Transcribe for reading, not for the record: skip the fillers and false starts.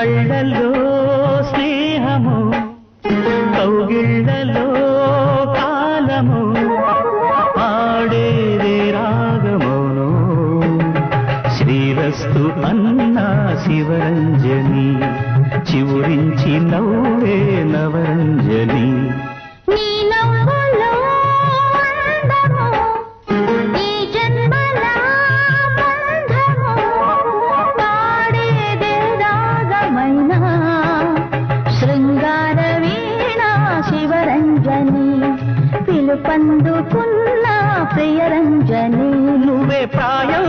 కళ్ళల్లో స్నేహము కౌగిళ్ళలో కాలము ఆడేదే రాగమోను శ్రీరస్తు అన్నా శివరంజని చివురించి నవ్వే నవరంజని పిలుపందుకున్న ప్రియరంజని నువ్వే ప్రాయం